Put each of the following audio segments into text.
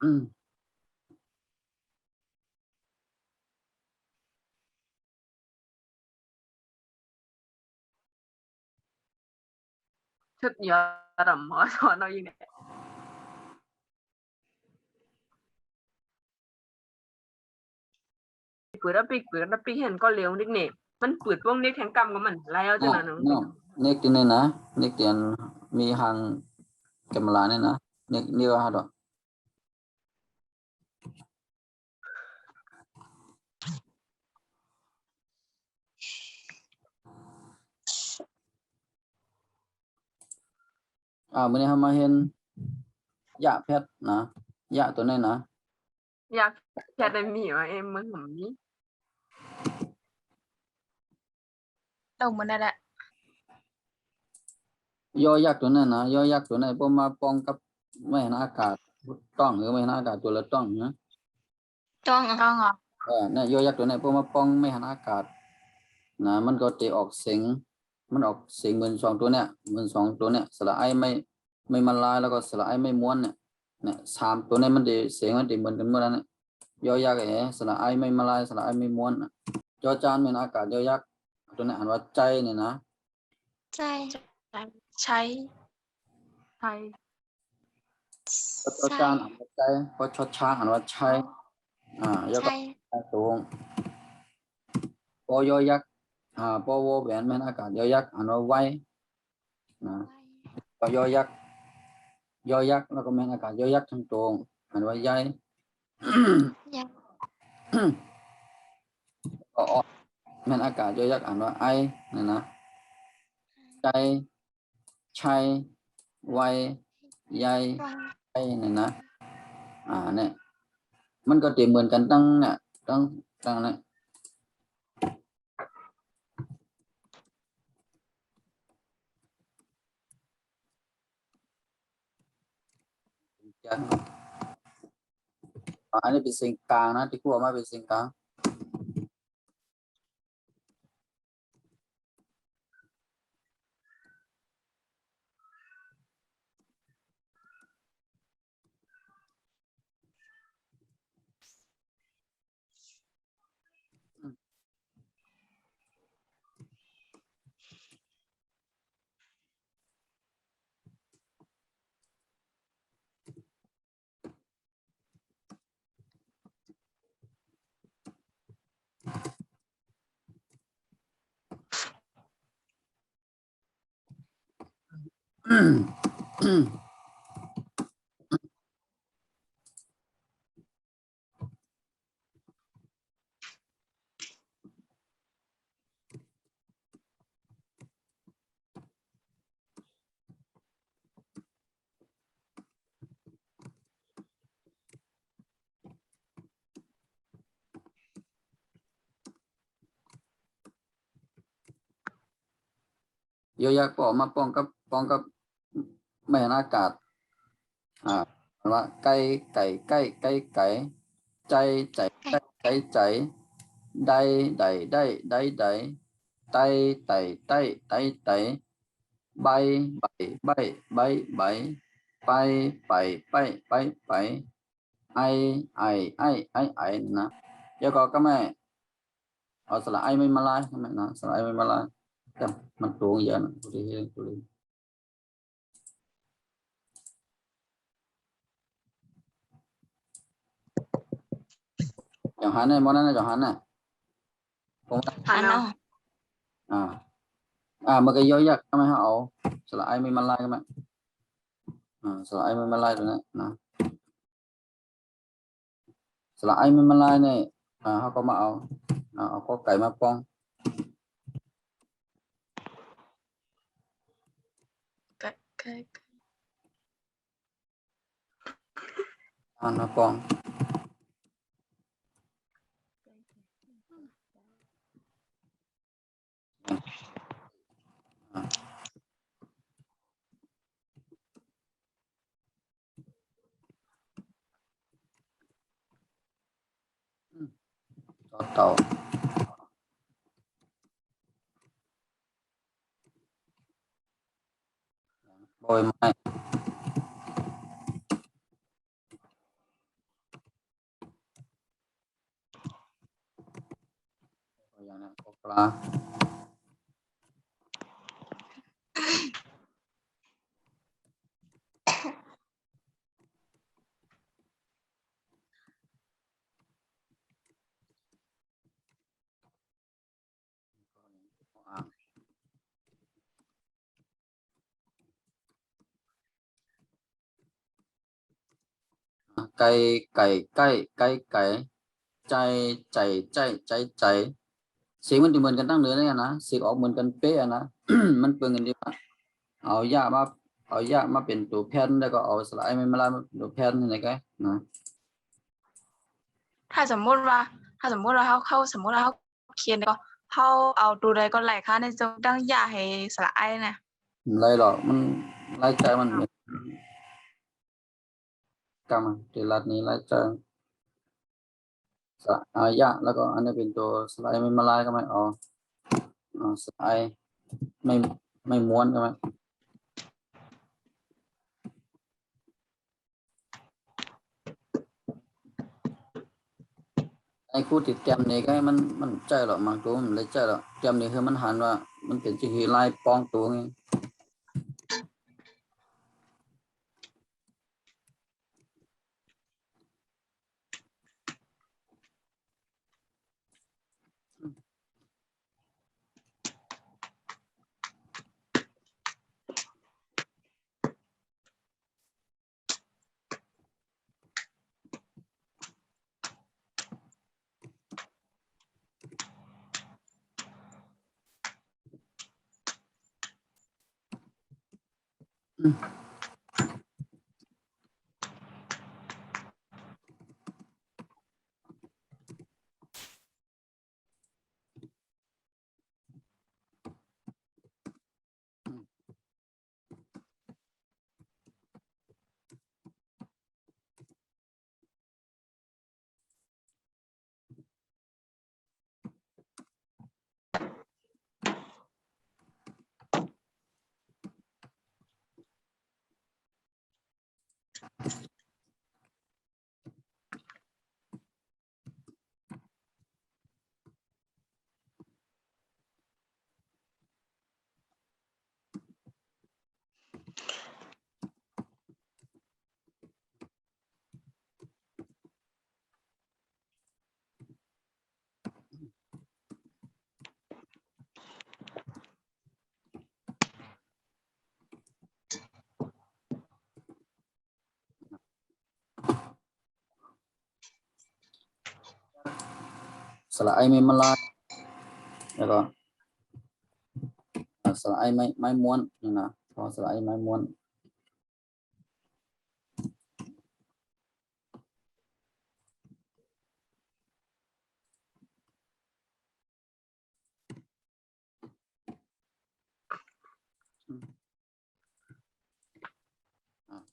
ชุดยอดหมอสอนเราอย่างเนี้ยเปิดแล้วปีเห็นก็เร็วนิดเนี่ยมันเปิดวงเน็กแข่งกรรมกับมันแล้วจังนั้น เน็กนี่นะเน็กเตียนมีหางกำลาเนี่ยนะเน็กนี่ว่าดอกมื่อนี้ทำมาเห็นยาเพชรนะยาตัวนี้นะอยากแค่ได้มีว่าเอ็มมึงหำนี้ตรงมันนั่นแหละยอยักษ์ตัวนั้นนะยอยักษ์ตัวนั้นพอมาป้องกับไม่เห็นอากาศต้องหรือไม่เห็นอากาศตัวละต้องนะ ต้องเหรอเนี่ยยอยักษ์ตัวนี้พอมาป้องไม่เห็นอากาศนะมันก็จะออกเสียงมันออกเสียงเหมือนสองตัวเนี่ยเหมือนสองตัวเนี่ยสระไอไม่มาลายแล้วก็สระไอไม่ม้วนเนี่ยสามตัวนี้มันจะเสียงมันจะเหมือนกันหมดแล้วเนี่ยยอยักษ์สระไอไม่มาลายสระไอไม่ม้วนยอจานเป็นอากาศยอยักษ์ตัวนี้อ่านว่าใจเนี่ยนะใช้ยอจานอ่านว่าใจพอชดช้างอ่านว่าใช้ยอก็ตรงพอยอยักษ์พอวอแหวนเป็นอากาศยอยักษ์อ่านว่าไว้นะพอยอยักษ์แล้วก็เป็นอากาศยอยักษ์ทั้งตรงอ่านว่าใยก็เป็นอากาศยอยักษ์อ่านว่าไอเนี่ยนะใจใช้ไว้ใยไอเนี่ยนะเนี่ยมันก็จะเหมือนกันตั้งเนี่ยตั้งเนี่ยอันนี้เป็นเสียงกลางนะที่พูดออกมาเป็นเสียงกลางยอยักษ์ก็ออกมาป้องกับไม่เห็นอากาศว่าไก่ไก่ใกล้ไก่ไก่ใจใจใจใจใจได้ได้ได้ได้ได้ไตไตไตไตไตใบใบใบใบใบไปไปไปไปไปไอไอไอไอไอนะเดี๋ยวก็แม่เอาสระไอไม่มาลายใช่ไหมนะสระไอไม่มาลายแต่มันตรงเยอะนะตัวนี้อย่างหันเนี่ยมันนั่นอย่างหันน่ะผมหันเอามันก็ย่อยยักษ์ทำไมเอาสระไอไม่มาลายกันไหมสระไอไม่มาลายตัวนี้นะสระไอไม่มาลายเนี่ยเขาก็มาเอาข้อไก่มาป้องมาป้องเต่าโบยไม้ ไก่ไก่ไก่ไก่ไก่ใจใจใจใจใจเสียงมันจะเหมือนกันตั้งเนื้อเนี่ยนะเสียงออกเหมือนกันเป๊ะนะ มันเปลืองเงินดีมากเอายามาเอายามาเป็นตัวแผ่นแล้วก็เอาสลายไม่มาลายมาเป็นตัวแผ่นนี่ไงกันนะ ถ้าสมมุติว่าเขาสมมุติว่าเขาเขียนก็เขาเอาตัวใดก็ไหลค่ะในจงตั้งอย่าให้สระไอนะ ไรหรอกมันรายใจมันเหมือนกรรมเดรัดนี้รายใจสอายะแล้วก็อันนี้เป็นตัวสไลด์ไม่มาลายก็ไม่เอาสไลด์ไม่ไม่ม้วนก็ไม่ไอ้คู่ติดเตรียมนี่ก็ให้มันใจหรอกบางตัวมันเลยใจหรอกเตรียมนี่คือมันหันว่ามันเป็นที่ลายปองตัวไงสไลด์ไม่มาลายแล้วก็สไลด์ไม่ม้วนนี่นะพอสไลด์ไม่ม้วน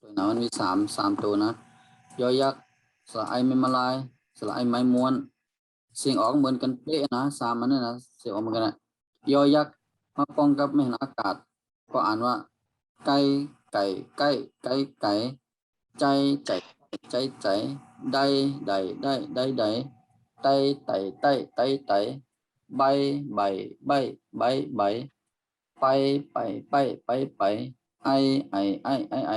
ตัวไหนมันมีสามตัวนะยอยักษ์สไลด์ไม่มาลายสไลด์ไม่ม้วนเสียงออกเหมือนกันเป๊ะนะสามอันนี้นะเสียงออกเหมือนกันนะยอยักษ์มาป้องกับไม่เห็นอากาศก็อ่านว่าไก่ไก่ไก่ไก่ไก่ใจใจใจใจได้ได้ได้ได้ได้ไตไตไตไตไตใบใบใบใบใบไปไปไปไปไปไอไอไอไอไอ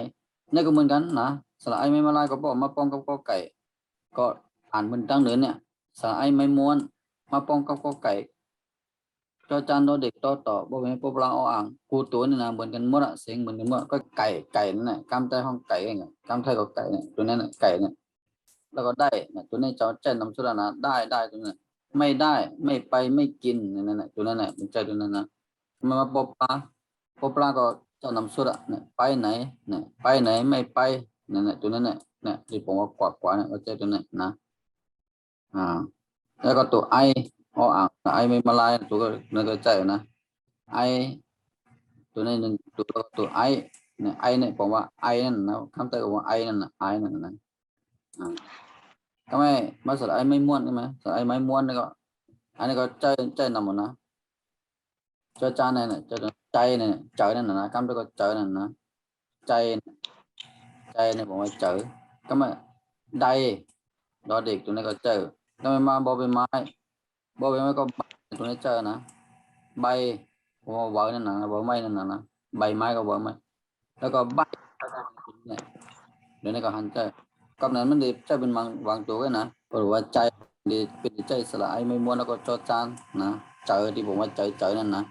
นี่ก็เหมือนกันนะสระไอไม่มาลายก็บอกมาป้องกับกอไก่ก็อ่านเหมือนตั้งเดินเนี่ยสระไอไม่ม้วนมาป้องกับกอไก่จอจานดอเด็กต่อต่อบ่เป็นปลาเอาอ่างกูตัวนี่นะเหมือนกันหมดอะเสียงเหมือนกันหมดก็ไก่ไก่นั่นแหละกำไตห้องไก่เองอะกำไทยก็ไก่เนี่ยตัวนั้นน่ะไก่เนี่ยแล้วก็ได้เนี่ยตัวนี้จอแจ้นนำสุดนะได้ตัวนั้นไม่ได้ไม่ไปไม่กินนั่นน่ะตัวนั้นน่ะเป็นใจตัวนั้นนะมาปลาก็เจ้านำสุดอะเนี่ยไปไหนเนี่ยไปไหนไม่ไปนั่นน่ะตัวนั้นน่ะเนี่ยที่ผมว่ากว่าเนี่ยก็ใจตัวนั้นนะอ่าแล้วก็ตัวไออ่างไอไม่มาลายตัวก็นั่นก็ใจนะไอตัวนี้หนึ่งตัวไอเนี่ยไอเนี่ยผมว่าไอนั่นนะคำเตยว่าไอนั่นนะไอนั่นนะทำไมมาสลายไม่ม้วนใช่ไหมสลายไม่ม้วนนี่ก็อันนี้ก็ใจนำหมดนะใจจานเนี่ยใจเนี่ยใจนั่นนะคำเตยก็ใจนั่นนะใจเนี่ยผมว่าใจก็ไม่ใดดอเด็กตัวนี้ก็เจอก็ไม่มาบอใบไม้บอใบไม้ก็ตัวนี้เจอนะใบผมว่าใบนั่นนะใบไม้นั่นนะใบไม้ก็ใบไม้แล้วก็ใบเนี่ยเดี๋ยวนี้ก็หันใจกับนั้นมันดีใจเป็นวางตัวไว้นะเพราะว่าใจดีเป็นใจสลายไม่ม้วนแล้วก็จอจานนะใจที่ผมว่าใจนั่นนะ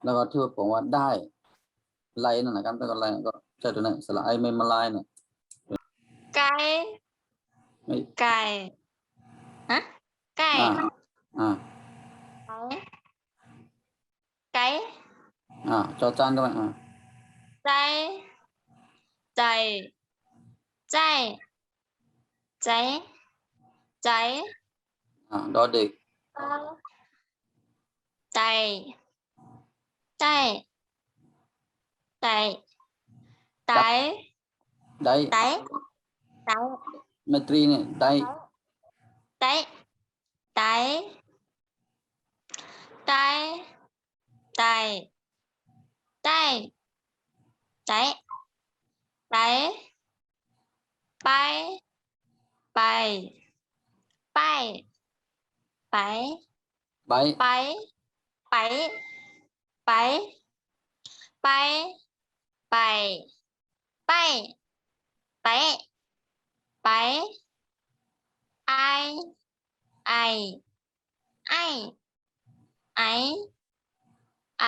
แล้วก็ที่ผมว่าได้ไล่นั่นนะครับแล้วก็ไล่ก็ใจตัวนั้นสลายไม่มาลายเนี่ย cái ไม่ ไก่ฮะไก่ อ่า ไก่ จอจานด้วยใจใจใจใจใจ ดอเด็ก ใจใจใจใจ ได้ ใจใจ เมตรีเนี่ยได้ ใจใจใจใจใจใจใจไปไปไปไป ใบ ไปไปไปไปไปไปไปไปไอไอไอไอไอ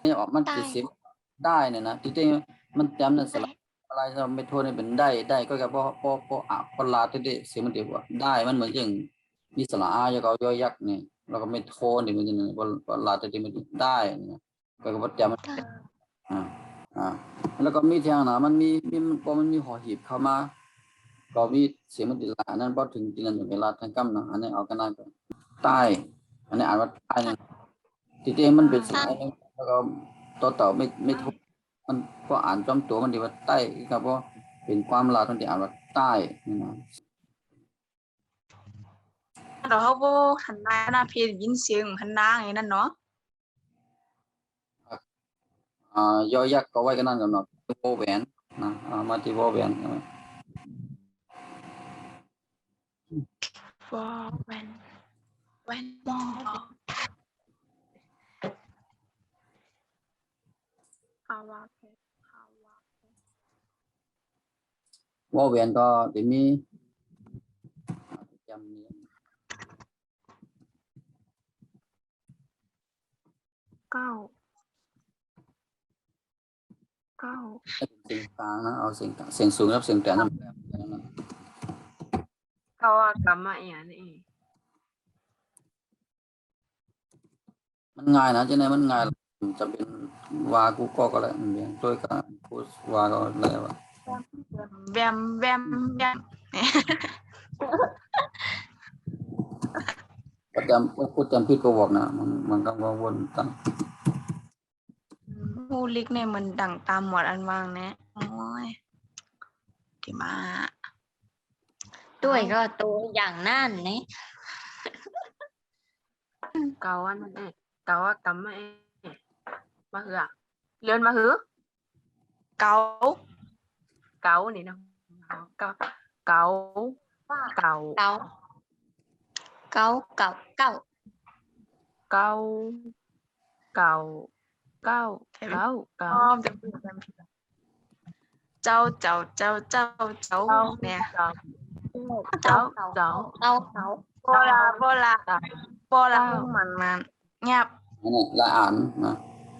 นี่ออกมัน ได้ ติดสิบได้เนี่ยนะที่จริงมันจำเนี่ยสลับอะไรเราไม่โทษเนี่ยเป็นได้ก็แค่พอพอลาที่ได้เสียงมันเดียวว่าได้มันเหมือนอย่างมีสระอาแล้วก็ย่อยักษ์เนี่ยเราก็ไม่โทษเนี่ยมันจะเนี่ยพอลาที่มันได้เนี่ยก็ว่าจำมันอ่าแล้วก็มีทางนะมันมีพอมันมีหอหีบเข้ามาก็มีเสียงมันติดละอันนั้นพอถึงที่นั่นเวลาทางกำนะอันนี้เอากันได้ก็ใต้อันนี้อ่านว่าใต้เนี่ยที่จริงมันเป็นสระแล้วก็ต่อไม่ทุกมันก็อ่านจอมตัวมันดีว่าใต้ครับเพราะเป็นความลาวทั้งที่อ่านว่าใต้นี่นะ เราเขาบ่หันหน้าหน้าพี่ได้ยินเสียงหันหน้าอย่างนั้นเนาะ ยอยักษ์ก็ไว้กันนั่นกันเนาะโวแหวนนะมาที่โวแหวน for when more ภาวะเพศภาวะ โวแหวนก็จะมีจำเนี่ย เก้าเสียงกลางนะเอาเสียงกลางเสียงสูงกับเสียงแต่นั่น เก้าว่ากรรมะอย่างนี้ มันง่ายนะจะไหนมันง่ายจะเป็นวากูก็แล้วเนี่ยด้วยกันพูดวาก็แล้ว แวมแวมแวม พูดจำผิดก็บอกนะมันก็วนตั้ง ฮูลิกเนี่ยมันดังตามหมวดอันวางแนะโอ้ยที่มา ด้วยก็ตัวอย่างนั่นนี่ เก้าวันนั่นเองเก้าว่ากรรมะเองมาหือเลื่อนมาหือ เกา เก้านี่นะเก้าเก้าเก้า เก้าเก้าเก้าเก้า เก้าเก้าเก้าเก้าเก้า อ้อมจะพูดกันเจ้าเนี่ย เก้าเก้าเก้า เก้าเก้า โบลามันเงียบ อันนี้ละอ่านนะ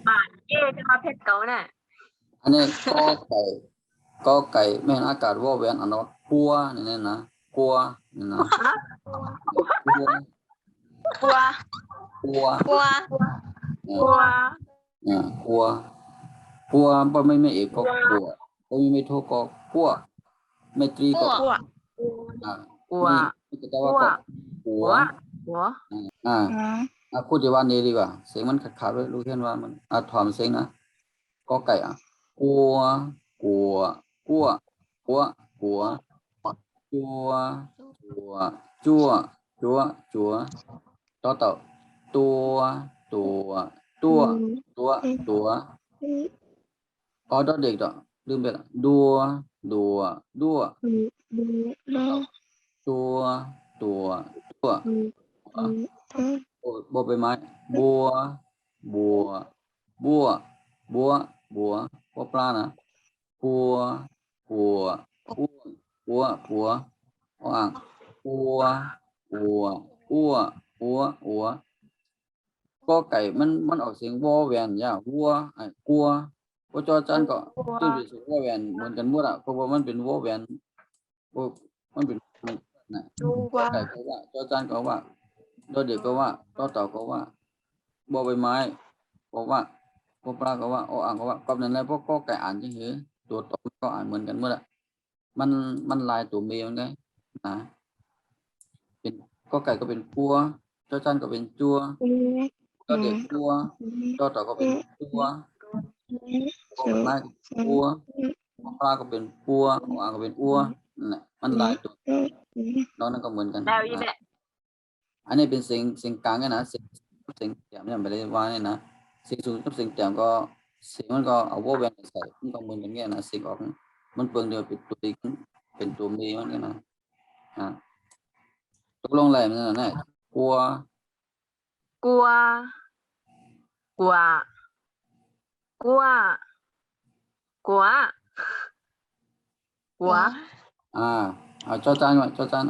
บ้านเอ๊จะมาเพชรเก้าน่ะ อันนี้ก็ไก่ไม่เห็นอากาศว่าแหวนอันนั้นกัวนี่นะกัวนี่นะกัว กลัว กัว กลัว กลัว กัวบ่ไม่เอกก็กัวบ่ไม่โทก็กัวไม่ตรีก็ กลัว กลัว นี่ก็จะว่าก็กัว หัว พูดจะว่านี้ดีกว่าเสียงมันขาดด้วยรู้แค่ว่ามันถอนเสียงนะก็ไก่กัวจัวต่อตัวก็ดอเด็กต่อลืมไปละดัวตัวบัวใบไม้บัวปลานะปัวอ่างปัวก็ไก่มันออกเสียงวอแวนย่าวัวกลัวจอจันก็ตื้อเสียงวอแวนเหมือนกันหมดเพราะว่ามันเป็นวอแวน มันเป็นนะ จัว ไก่ก็ว่าจอจานก็ว่าดอเด็กก็ว่าต่อเต่าก็ว่าบอใบไม้ก็ว่าพวกปลาก็ว่าออ่างก็ว่าก็นั่นแหละพวกก็ไก่อ่านจังหือตัวตอก็อ่านเหมือนกันเมื่อละมันลายตัวเมียมันไงนะเป็นก็ไก่ก็เป็นปัวจอจานก็เป็นจัวจอเด็กปัวจอเต่าก็เป็นปัวพวกใบไม้ก็เป็นปัวพวกปลาก็เป็นปัวออ่างก็เป็นอัวนั่นแหละมันลายตัวนอกนั้นก็เหมือนกัน แล้วอีแหละ อันนี้เป็นสิ่งกลางกันนะสิ่งแต้มเนี่ยไม่ได้ว่าเนี่ยนะสิ่งสูงกับสิ่งแต้มก็สิ่งมันก็เอาวอลแวนใส่มันก็เหมือนกันเนี่ยนะสิ่งออกมันเปลืองเดียวเป็นตัวอีกเป็นตัวมีมันเนี่ยนะตกลงอะไรมันน่ะเนี่ยกลัว กลัวกลัวกลัวกลัวกลัว เอาจอจานก่อนจอจาน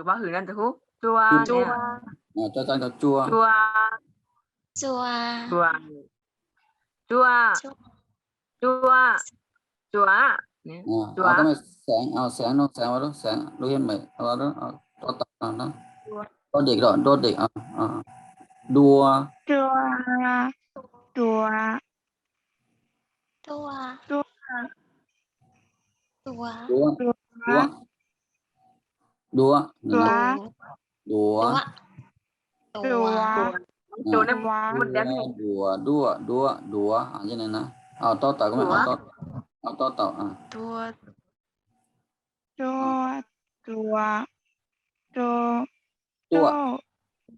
บ้าหือนั่นจะฮู้จัว จัว เนี่ย จอจานกับจัว จัว จัว จัวจัวจัวจัวเนี่ย จัว เอาก็ไม่แสงเอาแสงน้องแสงมาดูแสงดูเห็นไหมเอาดูเอาตัวตัดนะตัวเด็กดอตัวเด็กดัว จัวจัว ตัว จัว ตัว ดัว จัว ดัว ตัว จัว โดนได้หมดแล้วนี่ ดัวอันนี้นะเอาต่อต่อก็ไม่เอาต่อต่อจัว ตัว จัวจัว ตัว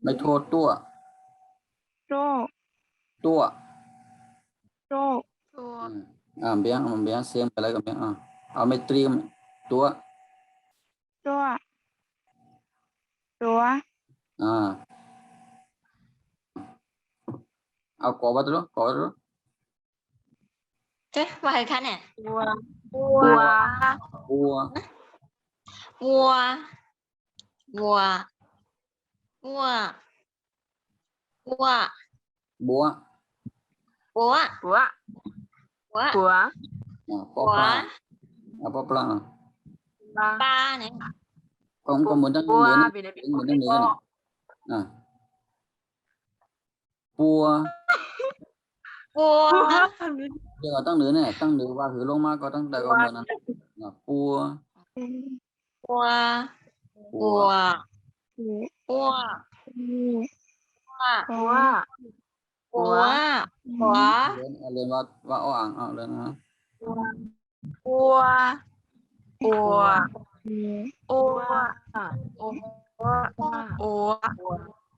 ไม่โทษตัว จัว ตัว จัว จัว เบียงเบียงเสียงไปอะไรกันเบียงเอาไม่ตรีมตัว จัวจัว เอากอวัดรู้กอวัดรู้ เจ๊ว่าใครคะเนี่ย จัว กลัว บัว วัววัววัววัว บัว วัว กลัว วัว กลัว ปอปลาปอปลา ปลาเนี่ย ก็เหมือนทั้ง กลัว เหนือนะ เป็นอะไร เหมือนทั้งเหนือนะปัว วัว เดี๋ยวตั้งเหนือเนี่ยตั้งเหนือว่าหือลงมาก็ตั้งแต่ก็เหมือนนั้นปัว วัว ปั วั ว ววัว กลัว วัววัว เรียนว่าอ้อ่างเลยนะ อัวอัวอัว กลัว อัว